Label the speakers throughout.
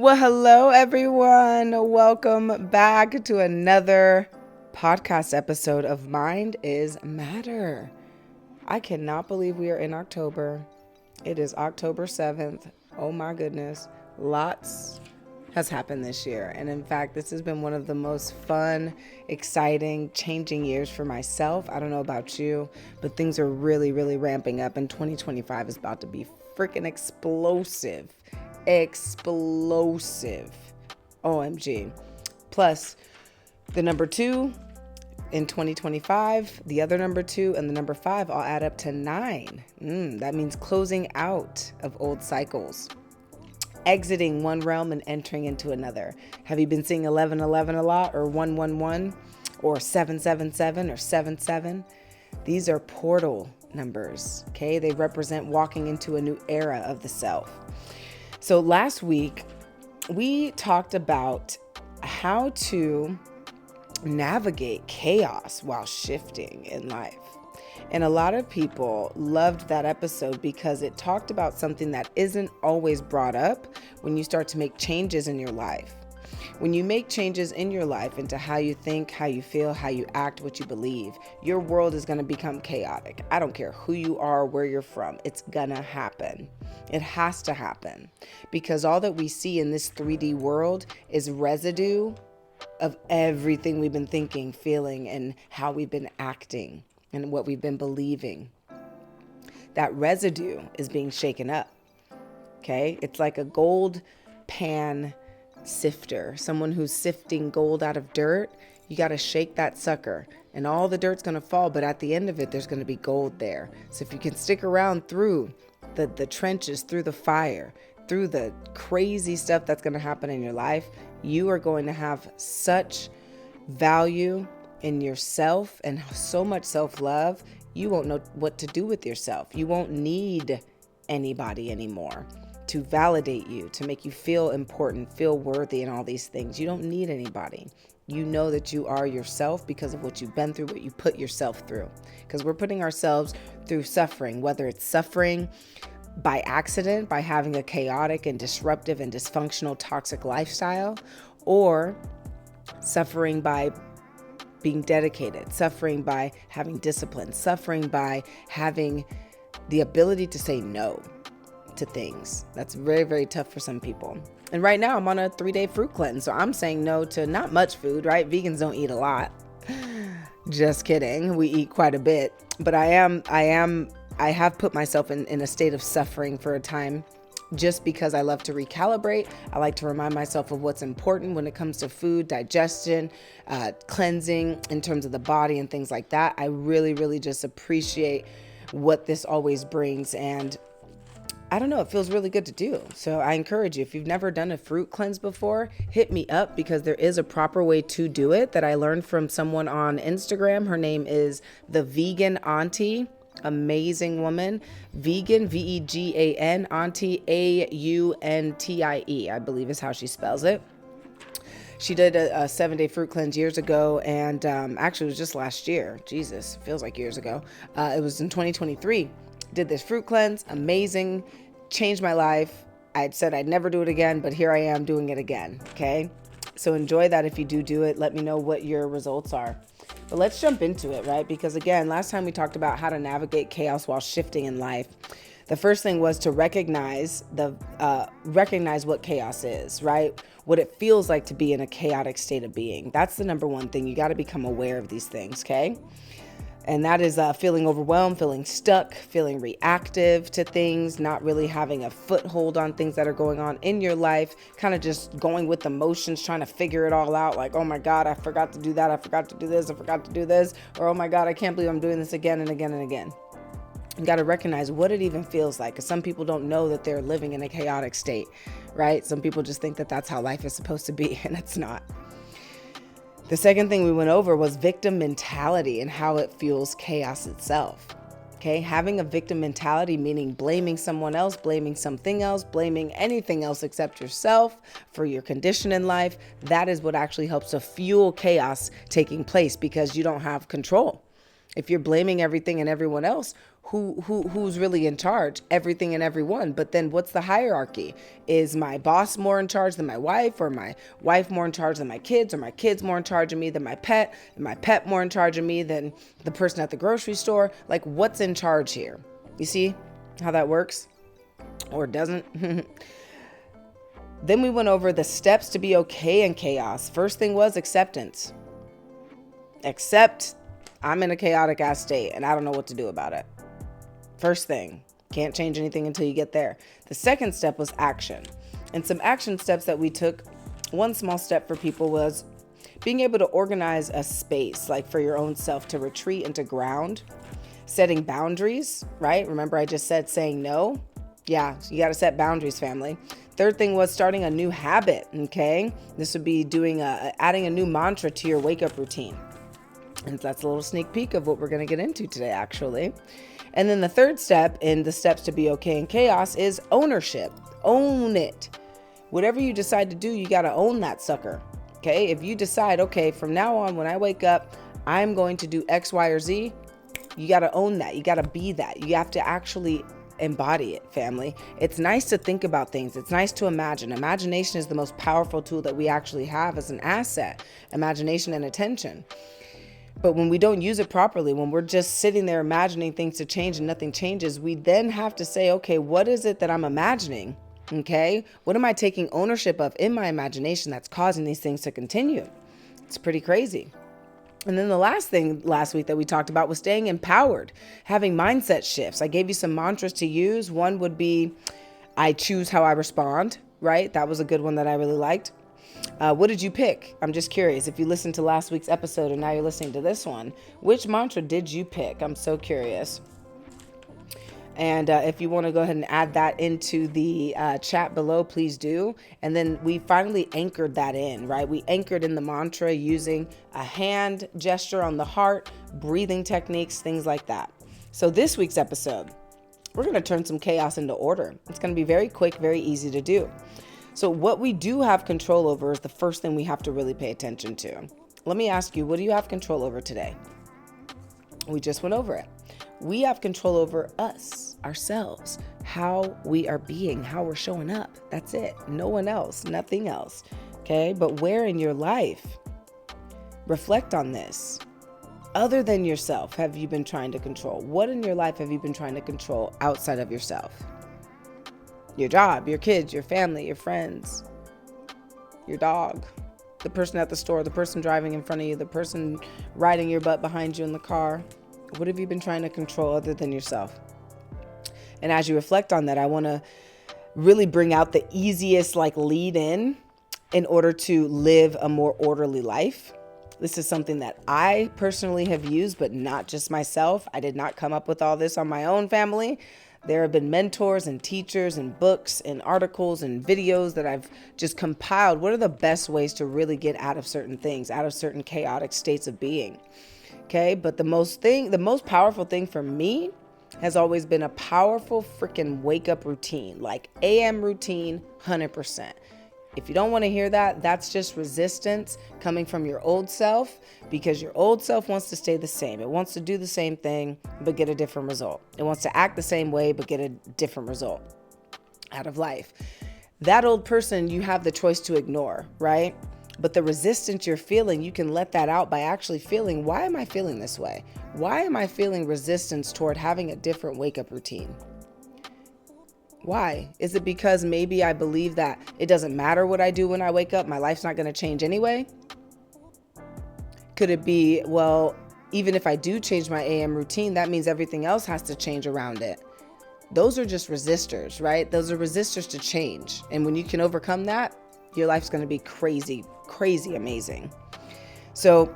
Speaker 1: Well, hello, everyone. Welcome back to another podcast episode of Mind is Matter. I cannot believe we are in October. It is October 7th. Oh my goodness. Lots has happened this year. And in fact, this has been one of the most fun, exciting, changing years for myself. I don't know about you, but things are really, really ramping up. And 2025 is about to be freaking explosive. OMG. Plus, the number 2 in 2025, the other number 2 and the number 5 all add up to 9. That means closing out of old cycles, exiting one realm and entering into another. Have you been seeing 1111 a lot, or 111, or 777, or 77? These are portal numbers, okay? They represent walking into a new era of the self. So last week, we talked about how to navigate chaos while shifting in life. And a lot of people loved that episode because it talked about something that isn't always brought up when you start to make changes in your life. When you make changes in your life into how you think, how you feel, how you act, what you believe, your world is going to become chaotic. I don't care who you are, where you're from. It's going to happen. It has to happen because all that we see in this 3D world is residue of everything we've been thinking, feeling, and how we've been acting and what we've been believing. That residue is being shaken up. Okay? It's like a gold pan sifter, someone who's sifting gold out of dirt. You got to shake that sucker and all the dirt's going to fall, but at the end of it, there's going to be gold there. So if you can stick around through the trenches, through the fire, through the crazy stuff that's going to happen in your life, you are going to have such value in yourself and so much self-love, you won't know what to do with yourself. You won't need anybody anymore to validate you, to make you feel important, feel worthy, and all these things. You don't need anybody. You know that you are yourself because of what you've been through, what you put yourself through. Because we're putting ourselves through suffering, whether it's suffering by accident, by having a chaotic and disruptive and dysfunctional toxic lifestyle, or suffering by being dedicated, suffering by having discipline, suffering by having the ability to say no to things. That's very, very tough for some people. And right now I'm on a 3-day fruit cleanse. So I'm saying no to not much food, right? Vegans don't eat a lot. Just kidding. We eat quite a bit, but I have put myself in a state of suffering for a time just because I love to recalibrate. I like to remind myself of what's important when it comes to food, digestion, cleansing in terms of the body and things like that. I really, really just appreciate what this always brings. And I don't know, it feels really good to do. So I encourage you, if you've never done a fruit cleanse before, hit me up because there is a proper way to do it that I learned from someone on Instagram. Her name is The Vegan Auntie. Amazing woman. Vegan, Vegan, Auntie, Auntie, I believe is how she spells it. She did a 7-day fruit cleanse years ago, and actually it was just last year. Jesus, feels like years ago. It was in 2023. Did this fruit cleanse, amazing, changed my life. I'd said I'd never do it again, but here I am doing it again, okay? So enjoy that if you do it. Let me know what your results are. But let's jump into it, right? Because again, last time we talked about how to navigate chaos while shifting in life. The first thing was to recognize what chaos is, right? What it feels like to be in a chaotic state of being. That's the number one thing. You got to become aware of these things, okay? And that is feeling overwhelmed, feeling stuck, feeling reactive to things, not really having a foothold on things that are going on in your life, kind of just going with the motions, trying to figure it all out. Like, oh my God, I forgot to do that. I forgot to do this. I forgot to do this. Or, oh my God, I can't believe I'm doing this again and again and again. You got to recognize what it even feels like. Because some people don't know that they're living in a chaotic state, right? Some people just think that that's how life is supposed to be, and it's not. The second thing we went over was victim mentality and how it fuels chaos itself. Okay, having a victim mentality, meaning blaming someone else, blaming something else, blaming anything else except yourself for your condition in life, that is what actually helps to fuel chaos taking place because you don't have control. If you're blaming everything and everyone else, who's really in charge? Everything and everyone. But then what's the hierarchy? Is my boss more in charge than my wife, or my wife more in charge than my kids, or my kids more in charge of me than my pet, and my pet more in charge of me than the person at the grocery store? Like, what's in charge here? You see how that works? Or doesn't? Then we went over the steps to be okay in chaos. First thing was acceptance. Accept I'm in a chaotic ass state and I don't know what to do about it. First thing, can't change anything until you get there. The second step was action. And some action steps that we took, one small step for people was being able to organize a space, like for your own self, to retreat and to ground. Setting boundaries, right? Remember I just said saying no? Yeah, you got to set boundaries, family. Third thing was starting a new habit, okay? This would be adding a new mantra to your wake-up routine. And that's a little sneak peek of what we're going to get into today, actually. And then the third step in the steps to be okay in chaos is ownership. Own it. Whatever you decide to do, you got to own that sucker. Okay? If you decide, okay, from now on, when I wake up, I'm going to do X, Y, or Z, you got to own that. You got to be that. You have to actually embody it, family. It's nice to think about things. It's nice to imagine. Imagination is the most powerful tool that we actually have as an asset. Imagination and attention. But when we don't use it properly, when we're just sitting there imagining things to change and nothing changes, we then have to say, okay, what is it that I'm imagining? Okay, what am I taking ownership of in my imagination that's causing these things to continue? It's pretty crazy. And then the last thing last week that we talked about was staying empowered, having mindset shifts. I gave you some mantras to use. One would be, I choose how I respond, right? That was a good one that I really liked. What did you pick? I'm just curious. If you listened to last week's episode and now you're listening to this one, which mantra did you pick? I'm so curious. And if you want to go ahead and add that into the chat below, please do. And then we finally anchored that in, right? We anchored in the mantra using a hand gesture on the heart, breathing techniques, things like that. So this week's episode, we're going to turn some chaos into order. It's going to be very quick, very easy to do. So what we do have control over is the first thing we have to really pay attention to. Let me ask you, what do you have control over today? We just went over it. We have control over us, ourselves, how we are being, how we're showing up. That's it. No one else, nothing else. Okay. But where in your life, reflect on this. Other than yourself, have you been trying to control? What in your life have you been trying to control outside of yourself? Your job, your kids, your family, your friends, your dog, the person at the store, the person driving in front of you, the person riding your butt behind you in the car. What have you been trying to control other than yourself? And as you reflect on that, I want to really bring out the easiest lead in order to live a more orderly life. This is something that I personally have used, but not just myself. I did not come up with all this on my own, family. There have been mentors and teachers and books and articles and videos that I've just compiled. What are the best ways to really get out of certain things, out of certain chaotic states of being? Okay, but the most powerful thing for me has always been a powerful freaking wake up routine, like AM routine, 100%. If you don't want to hear that, that's just resistance coming from your old self, because your old self wants to stay the same. It wants to do the same thing, but get a different result. It wants to act the same way, but get a different result out of life. That old person, you have the choice to ignore, right? But the resistance you're feeling, you can let that out by actually feeling, why am I feeling this way? Why am I feeling resistance toward having a different wake-up routine? Why? Is it because maybe I believe that it doesn't matter what I do when I wake up, my life's not going to change anyway? Could it be, well, even if I do change my AM routine, that means everything else has to change around it? Those are just resistors, right? Those are resistors to change. And when you can overcome that, your life's going to be crazy, crazy amazing. So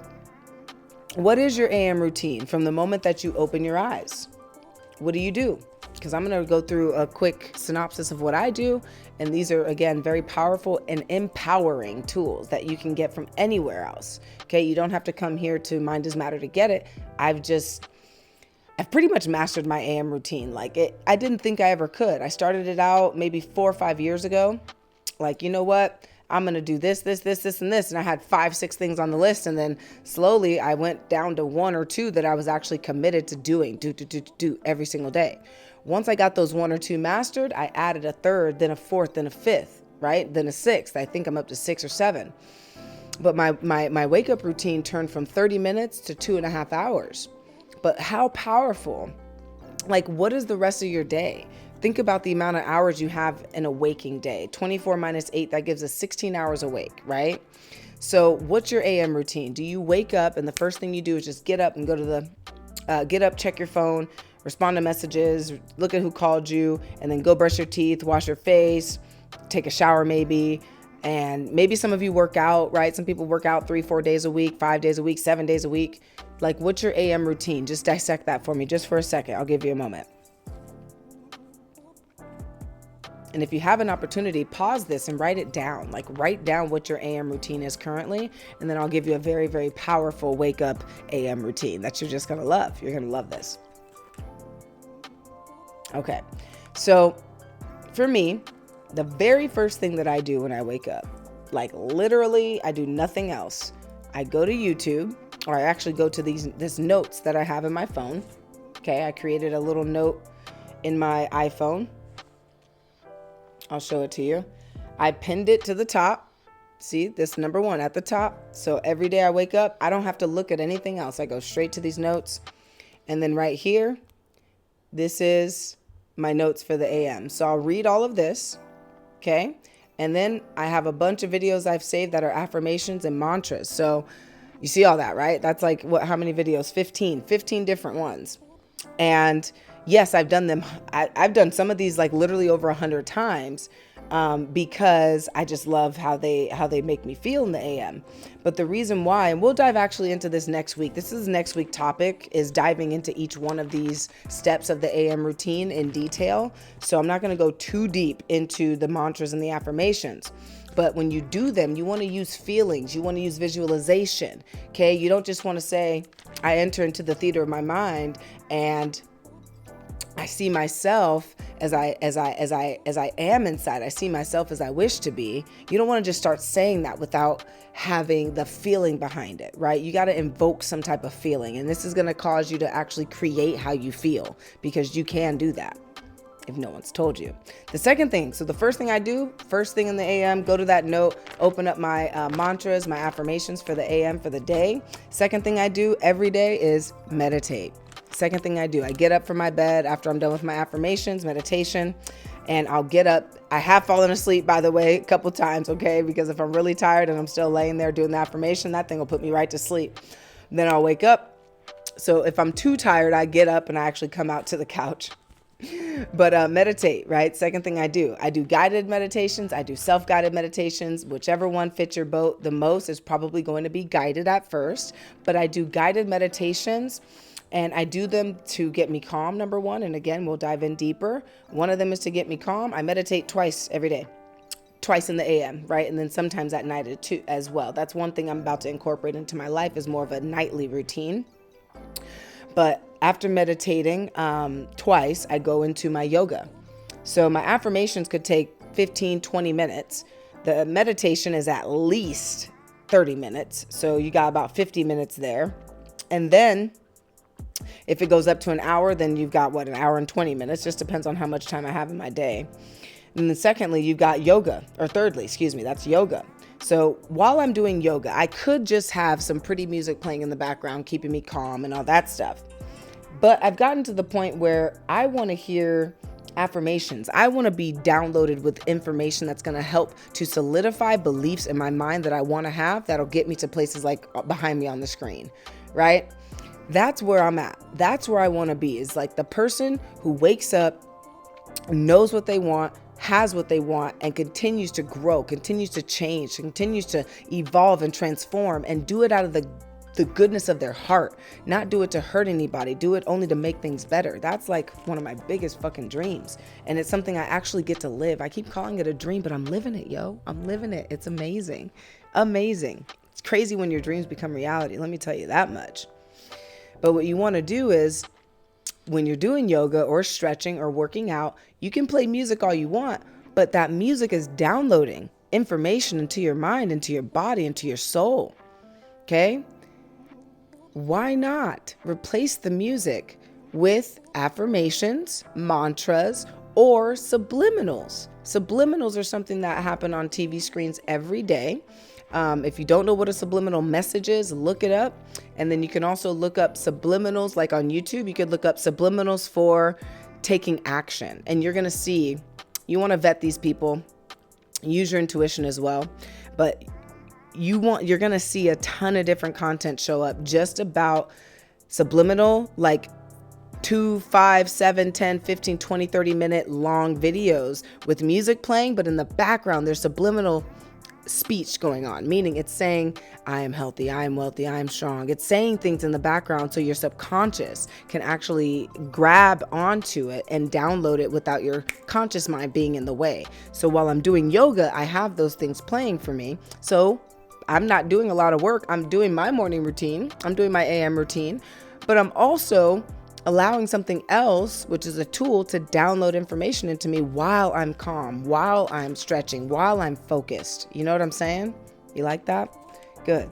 Speaker 1: what is your AM routine from the moment that you open your eyes? What do you do? Because I'm going to go through a quick synopsis of what I do. And these are, again, very powerful and empowering tools that you can get from anywhere else. Okay. You don't have to come here to Mind Does Matter to get it. I've pretty much mastered my AM routine. I didn't think I ever could. I started it out maybe 4 or 5 years ago. You know what? I'm going to do this, this, this, this, and this. And I had 5, 6 things on the list. And then slowly I went down to 1 or 2 that I was actually committed to do every single day. Once I got those 1 or 2 mastered, I added a 3rd, then a 4th, then a 5th, right? Then a 6th. I think I'm up to 6 or 7. But my wake up routine turned from 30 minutes to 2.5 hours. But how powerful. Like, what is the rest of your day? Think about the amount of hours you have in a waking day. 24 minus 8, that gives us 16 hours awake, right? So what's your AM routine? Do you wake up and the first thing you do is just get up and go to the, get up, check your phone, respond to messages, look at who called you, and then go brush your teeth, wash your face, take a shower maybe, and maybe some of you work out, right? Some people work out 3-4 days a week, 5 days a week, 7 days a week. Like, what's your AM routine? Just dissect that for me just for a second. I'll give you a moment. And if you have an opportunity, pause this and write it down. Like, write down what your AM routine is currently, and then I'll give you a very, very powerful wake up AM routine that you're just going to love. You're going to love this. Okay. So for me, the very first thing that I do when I wake up, like literally I do nothing else. I go to YouTube, or I actually go to this notes that I have in my phone. Okay. I created a little note in my iPhone. I'll show it to you. I pinned it to the top. See, this number 1 at the top. So every day I wake up, I don't have to look at anything else. I go straight to these notes. And then right here, this is my notes for the AM. So I'll read all of this. Okay. And then I have a bunch of videos I've saved that are affirmations and mantras. So you see all that, right? That's like how many videos? 15 different ones. And yes, I've done them. I've done some of these like literally over 100 times because I just love how they make me feel in the AM. But the reason why, and we'll dive actually into this next week. This is next week topic, is diving into each one of these steps of the AM routine in detail. So I'm not going to go too deep into the mantras and the affirmations. But when you do them, you want to use feelings. You want to use visualization. Okay. You don't just want to say, I enter into the theater of my mind and I see myself as I am inside. I see myself as I wish to be. You don't want to just start saying that without having the feeling behind it, right? You got to invoke some type of feeling. And this is going to cause you to actually create how you feel, because you can do that if no one's told you. The second thing, so the first thing I do, first thing in the AM, go to that note, open up my mantras, my affirmations for the AM for the day. Second thing I do every day is meditate. Second thing I do, I get up from my bed after I'm done with my affirmations, meditation, and I'll get up. I have fallen asleep, by the way, a couple times, okay? Because if I'm really tired and I'm still laying there doing the affirmation, that thing will put me right to sleep. Then I'll wake up. So if I'm too tired, I get up and I actually come out to the couch. But meditate, right? Second thing I do guided meditations. I do self-guided meditations. Whichever one fits your boat the most is probably going to be guided at first. But I do guided meditations. And I do them to get me calm, number 1. And again, we'll dive in deeper. One of them is to get me calm. I meditate twice every day, twice in the AM, right? And then sometimes at night too, as well. That's one thing I'm about to incorporate into my life, is more of a nightly routine. But after meditating twice, I go into my yoga. So my affirmations could take 15, 20 minutes. The meditation is at least 30 minutes. So you got about 50 minutes there. And then if it goes up to an hour, then you've got an hour and 20 minutes. Just depends on how much time I have in my day. And then secondly, you've got yoga, or thirdly, that's yoga. So while I'm doing yoga, I could just have some pretty music playing in the background, keeping me calm and all that stuff. But I've gotten to the point where I want to hear affirmations. I want to be downloaded with information that's going to help to solidify beliefs in my mind that I want to have, that'll get me to places like behind me on the screen, right? That's where I'm at. That's where I want to be, is like the person who wakes up, knows what they want, has what they want, and continues to grow, continues to change, continues to evolve and transform, and do it out of the goodness of their heart, not do it to hurt anybody, do it only to make things better. That's like one of my biggest fucking dreams. And it's something I actually get to live. I keep calling it a dream, but I'm living it, yo. I'm living it. It's amazing. Amazing. It's crazy when your dreams become reality. Let me tell you that much. But what you want to do is, when you're doing yoga or stretching or working out, you can play music all you want, but that music is downloading information into your mind, into your body, into your soul. Okay? Why not replace the music with affirmations, mantras, or subliminals? Subliminals are something that happen on TV screens every day. If you don't know what a subliminal message is, look it up. And then you can also look up subliminals, like on YouTube. You could look up subliminals for taking action. And you're going to see, you want to vet these people, use your intuition as well. But you're going to see a ton of different content show up just about subliminal, like 2, 5, 7, 10, 15, 20, 30 minute long videos with music playing, but in the background there's subliminal speech going on, meaning it's saying, I am healthy, I am wealthy, I am strong. It's saying things in the background so your subconscious can actually grab onto it and download it without your conscious mind being in the way. So while I'm doing yoga, I have those things playing for me. So I'm not doing a lot of work. I'm doing my morning routine. I'm doing my AM routine, but I'm also allowing something else, which is a tool, to download information into me while I'm calm, while I'm stretching, while I'm focused. You know what I'm saying? You like that? Good.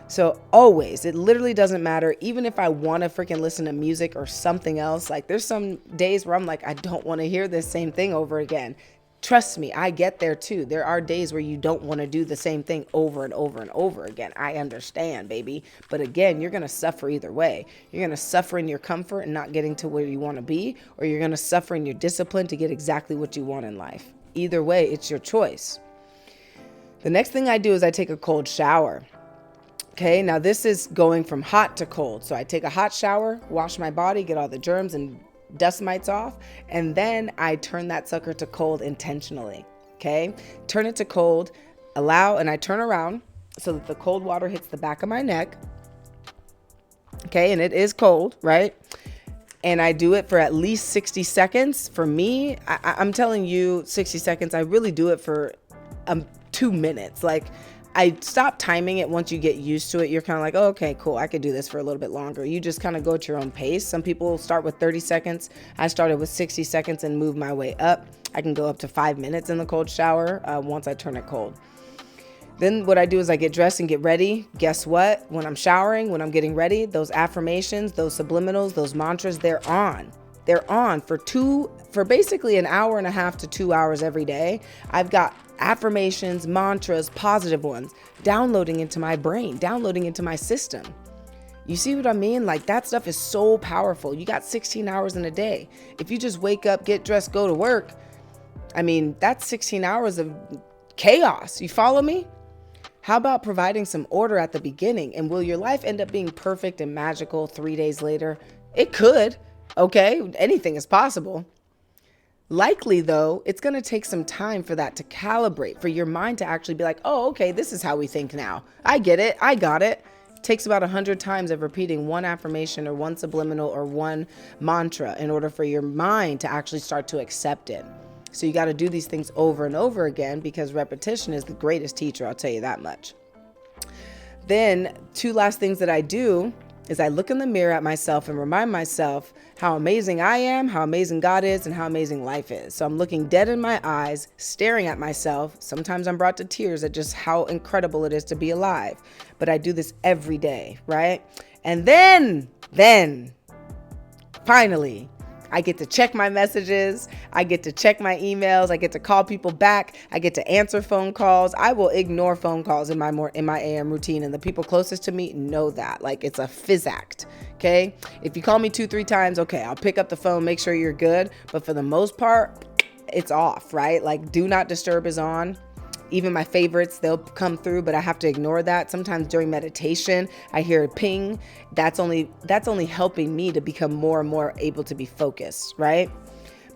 Speaker 1: So always, it literally doesn't matter. Even if I want to freaking listen to music or something else, like there's some days where I'm like, I don't want to hear this same thing over again. Trust me, I get there too. There are days where you don't want to do the same thing over and over and over again. I understand, baby. But again, you're going to suffer either way. You're going to suffer in your comfort and not getting to where you want to be, or you're going to suffer in your discipline to get exactly what you want in life. Either way, it's your choice. The next thing I do is I take a cold shower. Okay, now this is going from hot to cold. So I take a hot shower, wash my body, get all the germs and dust mites off, and then I turn that sucker to cold intentionally. Okay, turn it to cold, and I turn around so that the cold water hits the back of my neck. Okay, and it is cold, right? And I do it for at least 60 seconds. For me, I'm telling you, 60 seconds. I really do it for 2 minutes. Like, I stop timing it once you get used to it. You're kind of like, oh, okay, cool. I could do this for a little bit longer. You just kind of go at your own pace. Some people start with 30 seconds. I started with 60 seconds and moved my way up. I can go up to 5 minutes in the cold shower once I turn it cold. Then what I do is I get dressed and get ready. Guess what? When I'm showering, when I'm getting ready, those affirmations, those subliminals, those mantras, they're on. They're on for basically an hour and a half to 2 hours every day. I've got affirmations, mantras, positive ones, downloading into my brain, downloading into my system. You see what I mean? Like, that stuff is so powerful. You got 16 hours in a day. If you just wake up, get dressed, go to work, I mean, that's 16 hours of chaos. You follow me? How about providing some order at the beginning? And will your life end up being perfect and magical 3 days later? It could. Okay, anything is possible. Likely, though, it's going to take some time for that to calibrate, for your mind to actually be like, oh, okay, this is how we think now. I get it. I got it. It takes about 100 times of repeating one affirmation or one subliminal or one mantra in order for your mind to actually start to accept it. So you got to do these things over and over again, because repetition is the greatest teacher. I'll tell you that much. Then 2 last things that I do is I look in the mirror at myself and remind myself how amazing I am, how amazing God is, and how amazing life is. So I'm looking dead in my eyes, staring at myself. Sometimes I'm brought to tears at just how incredible it is to be alive. But I do this every day, right? And then finally, I get to check my messages. I get to check my emails. I get to call people back. I get to answer phone calls. I will ignore phone calls in my AM routine, and the people closest to me know that. Like, it's a phys act. Okay. If you call me 2-3 times, okay, I'll pick up the phone, make sure you're good. But for the most part, it's off, right? Like, do not disturb is on. Even my favorites, they'll come through, but I have to ignore that. Sometimes during meditation, I hear a ping. That's only helping me to become more and more able to be focused, right?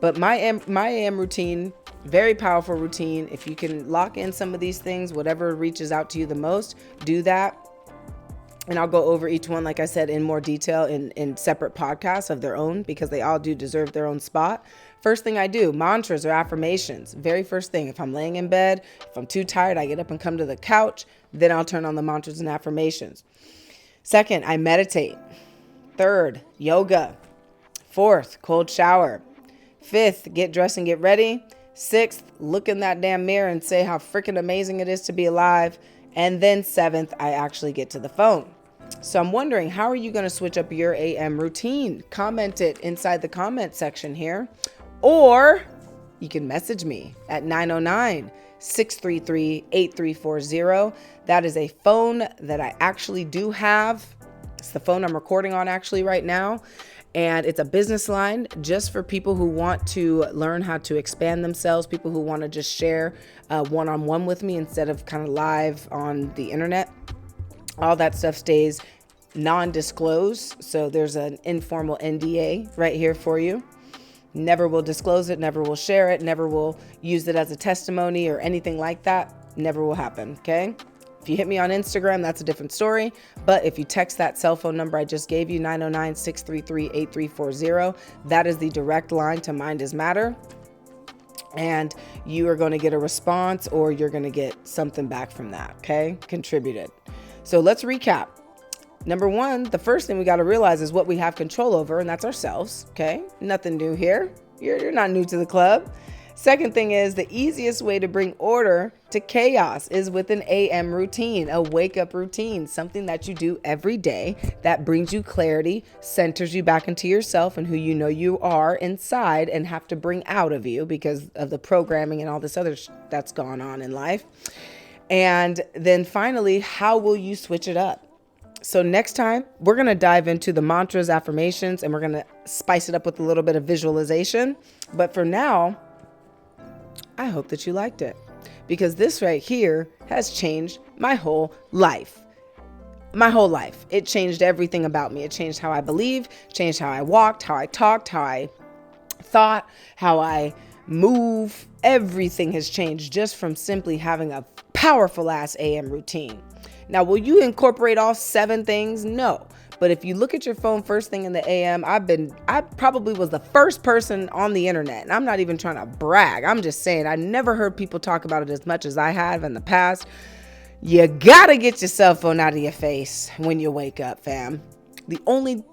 Speaker 1: But my AM routine, very powerful routine. If you can lock in some of these things, whatever reaches out to you the most, do that. And I'll go over each one, like I said, in more detail in separate podcasts of their own, because they all do deserve their own spot. First thing I do, mantras or affirmations. Very first thing, if I'm laying in bed, if I'm too tired, I get up and come to the couch. Then I'll turn on the mantras and affirmations. Second, I meditate. Third, yoga. Fourth, cold shower. Fifth, get dressed and get ready. Sixth, look in that damn mirror and say how freaking amazing it is to be alive. And then seventh, I actually get to the phone. So I'm wondering, how are you going to switch up your AM routine? Comment it inside the comment section here. Or you can message me at 909-633-8340. That is a phone that I actually do have. It's the phone I'm recording on actually right now. And it's a business line just for people who want to learn how to expand themselves, people who want to just share one-on-one with me instead of kind of live on the internet. All that stuff stays non-disclosed. So there's an informal NDA right here for you. Never will disclose it, never will share it, never will use it as a testimony or anything like that. Never will happen, okay? If you hit me on Instagram, that's a different story. But if you text that cell phone number I just gave you, 909-633-8340, that is the direct line to Mind is Matter. And you are going to get a response or you're going to get something back from that, okay? Contributed. So let's recap. Number one, the first thing we got to realize is what we have control over, and that's ourselves, okay? Nothing new here. You're not new to the club. Second thing is the easiest way to bring order to chaos is with an AM routine, a wake-up routine, something that you do every day that brings you clarity, centers you back into yourself and who you know you are inside and have to bring out of you because of the programming and all this other that's gone on in life. And then finally, how will you switch it up? So next time, we're going to dive into the mantras, affirmations, and we're going to spice it up with a little bit of visualization. But for now, I hope that you liked it because this right here has changed my whole life. My whole life. It changed everything about me. It changed how I believe, changed how I walked, how I talked, how I thought, how I move. Everything has changed just from simply having a powerful ass AM routine. Now, will you incorporate all 7 things? No. But if you look at your phone first thing in the AM, I probably was the first person on the internet. And I'm not even trying to brag. I'm just saying I never heard people talk about it as much as I have in the past. You gotta get your cell phone out of your face when you wake up, fam. The only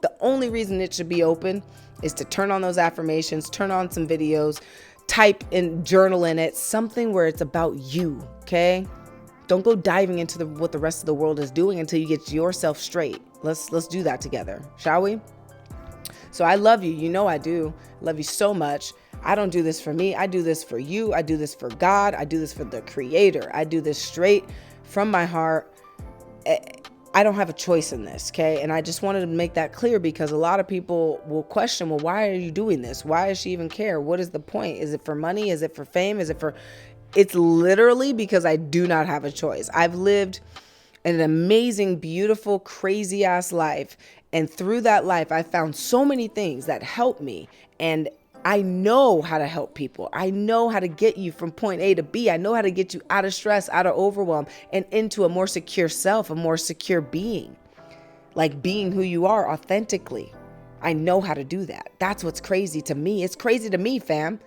Speaker 1: reason it should be open is to turn on those affirmations, turn on some videos, type and journal in it, something where it's about you, okay? Don't go diving into what the rest of the world is doing until you get yourself straight. Let's do that together, shall we? So I love you. You know I do. Love you so much. I don't do this for me. I do this for you. I do this for God. I do this for the Creator. I do this straight from my heart. I don't have a choice in this, okay? And I just wanted to make that clear because a lot of people will question, well, why are you doing this? Why does she even care? What is the point? Is it for money? Is it for fame? It's literally because I do not have a choice. I've lived an amazing, beautiful, crazy ass life. And through that life, I found so many things that help me. And I know how to help people. I know how to get you from point A to B. I know how to get you out of stress, out of overwhelm, and into a more secure self, a more secure being. Like being who you are authentically. I know how to do that. That's what's crazy to me. It's crazy to me, fam.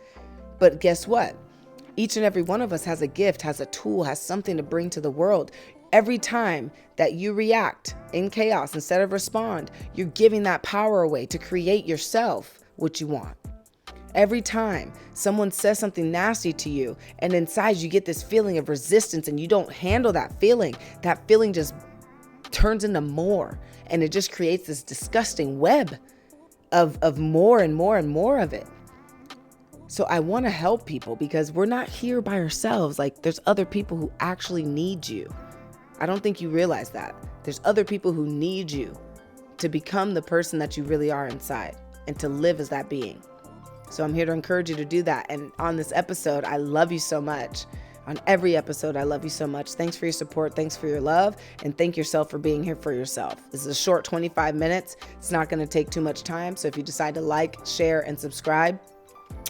Speaker 1: But guess what? Each and every one of us has a gift, has a tool, has something to bring to the world. Every time that you react in chaos instead of respond, you're giving that power away to create yourself what you want. Every time someone says something nasty to you and inside you get this feeling of resistance and you don't handle that feeling just turns into more. And it just creates this disgusting web of more and more and more of it. So I want to help people because we're not here by ourselves. Like there's other people who actually need you. I don't think you realize that. There's other people who need you to become the person that you really are inside and to live as that being. So I'm here to encourage you to do that. And on this episode, I love you so much. On every episode, I love you so much. Thanks for your support. Thanks for your love. And thank yourself for being here for yourself. This is a short 25 minutes. It's not going to take too much time. So if you decide to like, share, and subscribe,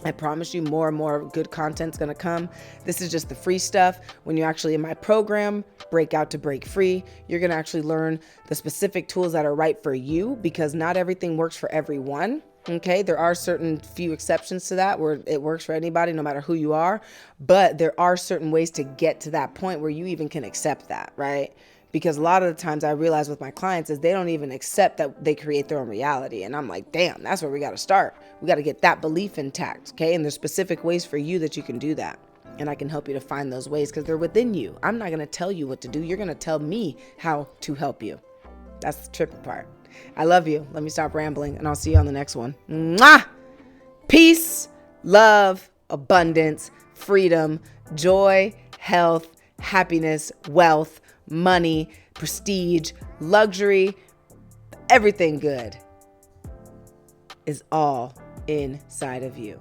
Speaker 1: I promise you more and more good content's going to come. This is just the free stuff. When you're actually in my program, Break Out to Break Free, you're going to actually learn the specific tools that are right for you because not everything works for everyone. Okay, there are certain few exceptions to that where it works for anybody, no matter who you are. But there are certain ways to get to that point where you even can accept that, right? Because a lot of the times I realize with my clients is they don't even accept that they create their own reality. And I'm like, damn, that's where we got to start. We got to get that belief intact. Okay. And there's specific ways for you that you can do that. And I can help you to find those ways because they're within you. I'm not going to tell you what to do. You're going to tell me how to help you. That's the tricky part. I love you. Let me stop rambling and I'll see you on the next one. Mwah! Peace, love, abundance, freedom, joy, health, happiness, wealth, money, prestige, luxury, everything good is all inside of you.